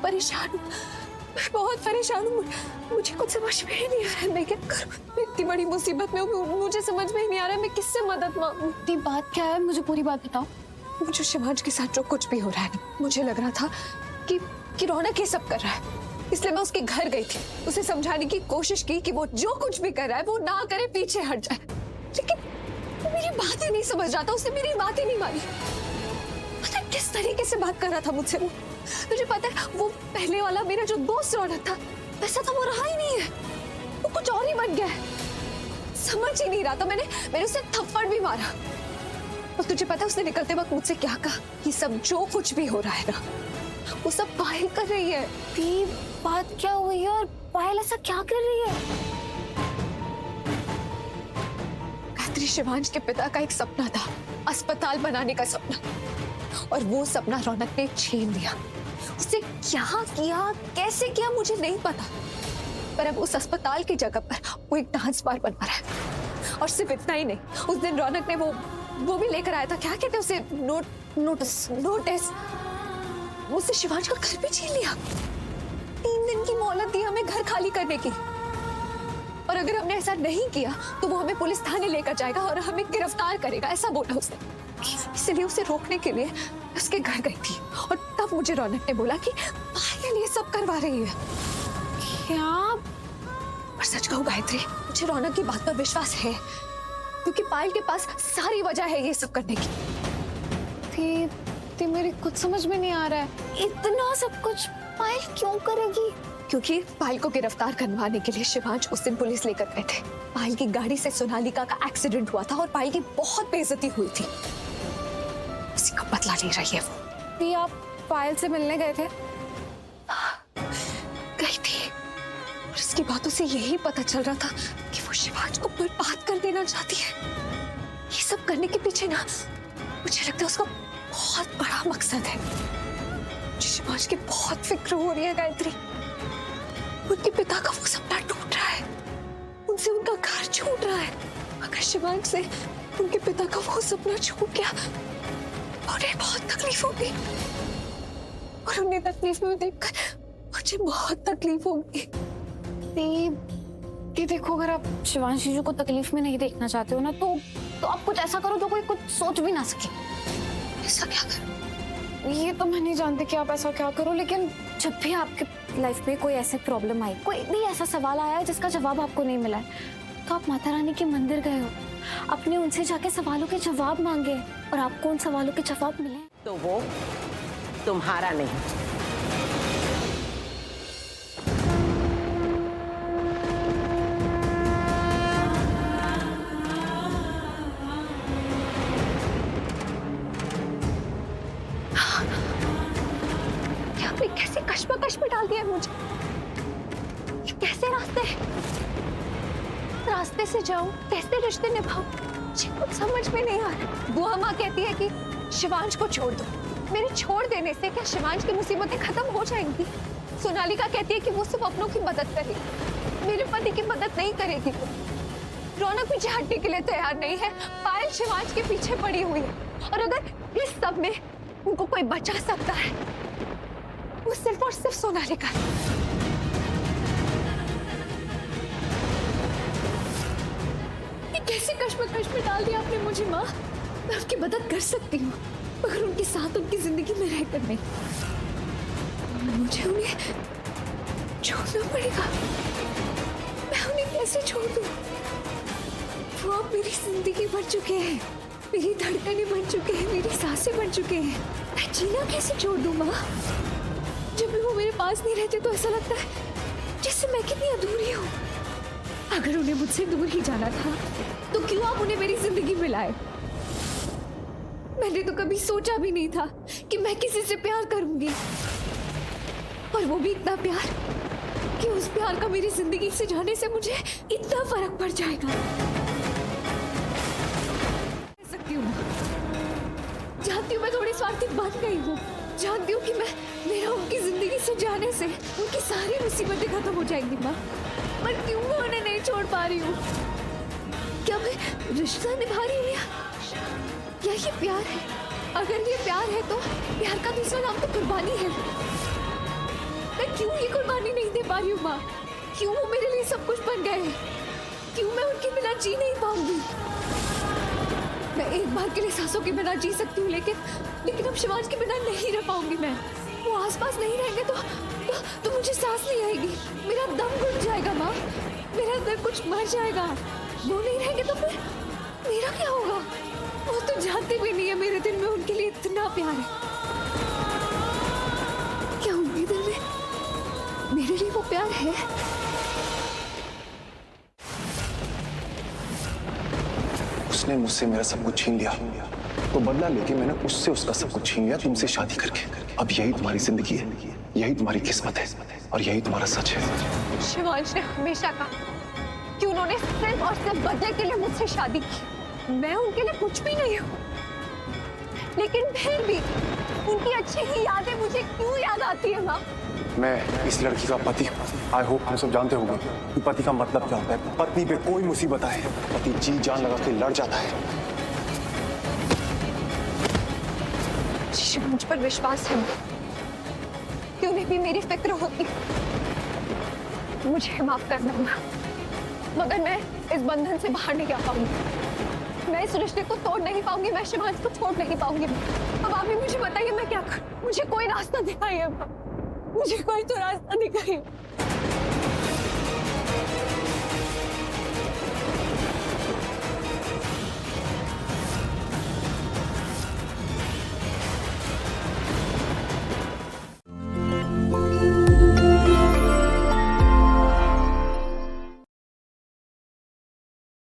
परेशान हूँ, मैं बहुत परेशान हूँ। मुझे कुछ समझ में ही नहीं आ रहा है मैं क्या करूँ। मैं इतनी बड़ी मुसीबत में हूँ, मुझे समझ में ही नहीं आ रहा है मैं किससे मदद मांगूं। इतनी बात क्या है, मुझे पूरी बात बताओ। मुझे शिवांश के साथ जो कुछ भी हो रहा है ना, मुझे लग रहा था कि रौनक ये सब कर रहा है, इसलिए मैं उसके घर गई थी, उसे समझाने की कोशिश की कि वो जो कुछ भी कर रहा है वो ना करे, पीछे हट जाए। लेकिन वो मेरी बात ही नहीं समझ रहा था, उसने मेरी बात ही नहीं मानी। पता है किस तरीके से बात कर रहा था मुझसे वो। मुझे पता है वो पहले वाला मेरा जो दोस्त रौनक था वैसा तो वो रहा ही नहीं है, वो कुछ और ही बन गया है। समझ ही नहीं रहा था, मैंने उसे थप्पड़ भी मारा। और तुझे पता है उसने निकलते वक्त मुझसे क्या कहा? ये सब जो कुछ भी हो रहा है ना, वो सब पायल कर रही है। दी, बात क्या हुई है और पायल ऐसा क्या कर रही है? गायत्री, शिवांश के पिता का एक सपना था, अस्पताल बनाने का सपना, और वो सपना रौनक ने छीन लिया। उसे क्या किया, कैसे किया मुझे नहीं पता, पर अब उस अस्पताल की जगह पर वो एक डांस बार बनवा रहा है। और सिर्फ इतना ही नहीं, उस दिन रौनक ने वो भी लेकर आया था, क्या कहते हैं उसे, नोटिस। उससे शिवांश का घर भी छीन लिया। 3 दिन की मोहलत दी हमें घर खाली करने की, और अगर हमने ऐसा नहीं किया तो वो हमें पुलिस थाने लेकर जाएगा और हमें गिरफ्तार करेगा, ऐसा बोला उसने। इसलिए उसे रोकने के लिए उसके घर गई थी, और तब मुझे रौनक ने बोला कि पायल ये सब करवा रही है। क्या? और सच कहूं गायत्री, मुझे रौनक की बात पर विश्वास है, क्योंकि पायल के पास सारी वजह है ये सब करने की। ती मेरी कुछ समझ में नहीं आ रहा है, इतना सब कुछ पायल क्यों करेगी? क्योंकि पायल को गिरफ्तार करवाने के लिए शिवांश उस दिन पुलिस लेकर गए थे। पायल की गाड़ी से सोनालिका का एक्सीडेंट हुआ था और पायल की बहुत बेइज्जती हुई थी, उसी का बदला ले रही है वो। ती, आप पायल से मिलने गए थे? गई थी, और उसकी बातों से यही पता चल रहा था कि वो शिवांश को बर्बाद कर देना चाहती है। ये सब करने के पीछे ना, मुझे लगता है उसका बहुत बड़ा मकसद है। मुझे शिवांश की बहुत फिक्र हो रही है गायत्री। उनके पिता का वो सपना टूट रहा है, उनसे उनका घर छूट रहा है। अगर शिवांश से उनके पिता का वो सपना छूट गया, उन्हें बहुत तकलीफ होगी, और उन्हें तकलीफ में देखकर मुझे बहुत तकलीफ होगी। ती, देखो, अगर आप शिवांश जीजू को तकलीफ में नहीं देखना चाहते हो ना, तो आप कुछ ऐसा करो जो कोई कुछ सोच भी ना सके। ऐसा क्या करूं? ये तो मैं नहीं जानती कि आप ऐसा क्या करो, लेकिन जब भी आपके लाइफ में कोई ऐसे प्रॉब्लम आई, कोई भी ऐसा सवाल आया है जिसका जवाब आपको नहीं मिला है, तो आप माता रानी के मंदिर गए हो, अपने उनसे जाके सवालों के जवाब मांगे, और आपको उन सवालों के जवाब मिले तो वो तुम्हारा नहीं। कैसे कश्मकश में डाल दिया मुझे। कैसे रास्ते से जाऊं, कैसे रिश्ते निभाऊं, मुझे कुछ समझ में नहीं आ रहा। बुआ माँ कहती है कि शिवांश को छोड़ दो। मेरे छोड़ देने से क्या शिवांश की मुसीबतें खत्म हो जाएंगी? सोनालिका कहती है कि वो सिर्फ अपनों की मदद करेगी, मेरे पति की मदद नहीं करेगी। रौनक पीछे हटने के लिए तैयार नहीं है। पायल शिवांश के पीछे पड़ी हुई है, और अगर इस सब में उनको कोई बचा सकता है, वो सिर्फ और सिर्फ सोनालिका। ये कैसे कश्मकश में डाल दिया आपने मुझे माँ। मैं उसकी मदद कर सकती हूँ, मगर उनके साथ उनकी जिंदगी में रहकर नहीं। मुझे उन्हें छोड़ना पड़ेगा। मैं उन्हें कैसे छोड़ दूँ? वो अब मेरी जिंदगी बन चुके हैं, मेरी धड़कनें बन चुके हैं, मेरी सांसें बन चुके हैं। मैं जीना कैसे छोड़ दूँ माँ? जब भी वो मेरे पास नहीं रहते तो ऐसा लगता है जैसे मैं कितनी अधूरी हूँ। अगर उन्हें मुझसे दूर ही जाना था तो क्यों आप उन्हें मेरी जिंदगी में लाए? मैंने तो कभी सोचा भी नहीं था कि मैं किसी से प्यार करूंगी, और वो भी इतना प्यार कि उस प्यार का मेरी जिंदगी से जाने से मुझे इतना फर्क पड़ जाएगा। सकती हूँ, जानती हूँ मैं थोड़ी स्वार्थी बन गई हूँ, जानती हूँ कि मेरा उनकी जिंदगी से जाने से उनकी सारी मुसीबतें खत्म हो जाएंगी माँ, पर क्यों मैं उन्हें नहीं छोड़ पा रही हूँ? क्या मैं रिश्ता निभा रही हूँ या ये प्यार है? अगर ये प्यार है तो प्यार का दूसरा नाम तो कुर्बानी है। मैं क्यों ये कुर्बानी नहीं दे पा रही हूँ माँ? क्यों वो मेरे लिए सब कुछ बन गए? क्यों मैं उनके बिना जी नहीं पाऊंगी? मैं एक बार के लिए सांसों के बिना जी सकती हूँ, लेकिन अब शिवांश के बिना नहीं रह पाऊंगी मैं। वो आसपास नहीं रहेंगे तो मुझे सांस नहीं आएगी, मेरा दम घुट जाएगा माँ, मेरा अंदर कुछ मर जाएगा। वो नहीं रहेंगे तो फिर मेरा क्या होगा? वो तो जानते भी नहीं है मेरे दिल में उनके लिए इतना प्यार है। क्या उनके दिल में मेरे लिए वो प्यार है? उसने मुझसे मेरा सब कुछ छीन लिया, तो बदला लेके मैंने उससे उसका सब कुछ छीन लिया तुमसे शादी करके। अब यही तुम्हारी जिंदगी है, यही तुम्हारी किस्मत है और यही तुम्हारा सच है। शिवांश ने हमेशा कहा कि उन्होंने सिर्फ और सिर्फ बदले के लिए मुझसे शादी की। मैं उनके लिए कुछ भी नहीं हूँ, लेकिन फिर भी उनकी अच्छी ही यादें मुझे क्यों याद आती है माँ? मैं इस लड़की का पति हूँ। आई होप तुम सब जानते होंगे कि पति का मतलब क्या होता है। पत्नी पे कोई मुसीबत आए, पति जी जान लगा के लड़ जाता है। मुझ पर विश्वास है कि उन्हें भी मेरी फिक्र होती। मुझे माफ करना माँ, मगर मैं इस बंधन से बाहर नहीं आ पाऊंगी। मैं इस रिश्ते को तोड़ नहीं पाऊंगी, मैं शिवांश को छोड़ नहीं पाऊंगी। अब आप ही मुझे बताइए मैं क्या करूं? मुझे कोई रास्ता दिखाइए, मुझे कोई तो रास्ता दिखाइए।